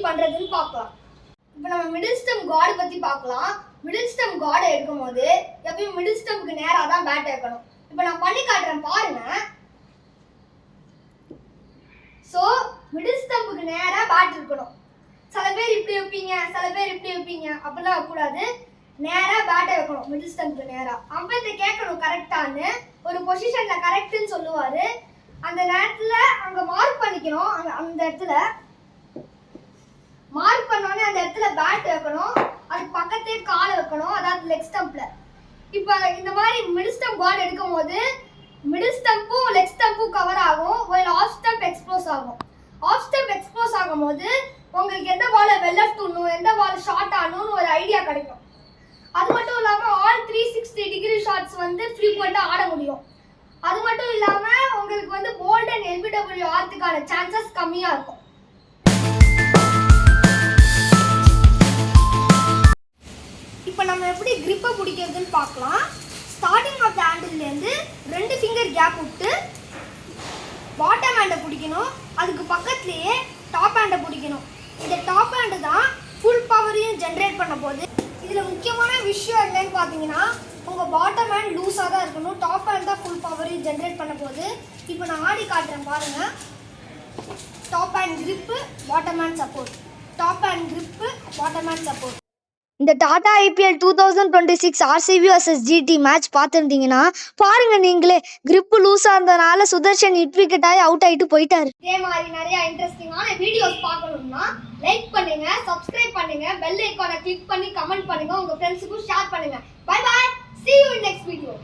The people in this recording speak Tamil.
பண்றதுன்னு பார்க்கலாம். இப்போ நம்ம மிடில் ஸ்டம்ப் கார்டு பத்தி பார்க்கலாம். மிடில் ஸ்டம்ப் கார்டை எடுக்கும்போது எப்பயும் மிடில் ஸ்டம்ப்க்கு நேரா தான் பேட் வைக்கணும். இப்போ நான் பண்ணி காட்டுறேன் பாருங்க. ஸோ மிடில் ஸ்டம்ப்க்கு நேரா பேட் இருக்கணும். சில பேர் இப்படி வைப்பீங்க, சில பேர் இப்படி வைப்பீங்க, அப்படிலாம் வைக்கக்கூடாது. நேரா பேட்டை வைக்கணும் மிடில் ஸ்டம்ப்க்கு நேரா. அம்பையர்ட்ட கேட்கணும் கரெக்டான்னு. ஒரு பொசிஷன்ல கரெக்ட்னு சொல்லுவாரு. அந்த நேரத்துல அங்க மார்க் பண்ணிக்கணும். அந்த இடத்துல மார்க் பண்ணோடனே அந்த இடத்துல பேட் வைக்கணும். அதுக்கு பக்கத்தே காலை வைக்கணும், அதாவது லெக் ஸ்டம்ப்ல. இப்போ இந்த மாதிரி மிடில் ஸ்டம்ப் கார்டு எடுக்கும் போது மிடில் ஸ்டம்பும் லெக் ஸ்டம்பும் கவர் ஆகும், ஒரு ஆஃப் ஸ்டம்ப் எக்ஸ்போஸ் ஆகும். ஆஃப் ஸ்டம்ப் எக்ஸ்போஸ் ஆகும்போது உங்களுக்கு எந்த பால் வெல் லெஃப்ட் ஆகணும், எந்த பால் ஷார்ட் ஆகணும்னு ஒரு ஐடியா கிடைக்கும். அது மட்டும் இல்லாமல் ஆல் 360 டிகிரி ஷாட்ஸ் ஃப்ரீக்வெண்ட்டாக ஆட முடியும். அது மட்டும் இல்லாமல் உங்களுக்கு போல்ட் அண்ட் எல்பிடபிள்யூ ஆகிறதுக்கான சான்சஸ் கம்மியாக இருக்கும். இப்போ நம்ம எப்படி கிரிப்பை பிடிக்கிறதுன்னு பார்க்கலாம். ஸ்டார்டிங் ஆஃப் த ஹேண்டில்லேருந்து 2 ஃபிங்கர் கேப் விட்டு பாட்டம் ஹேண்டை பிடிக்கணும். அதுக்கு பக்கத்துலேயே டாப் ஹேண்டை பிடிக்கணும். இந்த டாப் ஹேண்டு தான் ஃபுல் பவரையும் ஜென்ரேட் பண்ண போகுது. இதில் முக்கியமான விஷயம் என்னன்னு பார்த்தீங்கன்னா, உங்கள் பாட்டம் ஹேண்ட் லூஸாக தான் இருக்கணும். டாப் ஹேண்ட் தான் ஃபுல் பவரையும் ஜென்ரேட் பண்ண போகுது. இப்போ நான் ஆடி காட்டுறேன் பாருங்கள். Top hand grip, bottom hand support, top hand grip, bottom hand support. இந்த Tata IPL 2026 RCB vs GT match பார்த்துருந்தீங்கன்னா பாருங்க, நீங்களே கிரிப்பு லூஸாக இருந்ததுனால சுதர்ஷன் ஹிட் விக்கெட் ஆகி அவுட் ஆகிட்டு போயிட்டாரு. இதே மாதிரி நிறைய இன்ட்ரெஸ்டிங்கான வீடியோஸ் பார்க்கணும்னா லைக் பண்ணுங்க, சப்ஸ்கிரைப் பண்ணுங்க, பெல் ஐகானை கிளிக் பண்ணி கமெண்ட் பண்ணுங்க, உங்க ஃப்ரெண்ட்ஸுக்கும் ஷேர் பண்ணுங்க. Bye bye, see you in next video.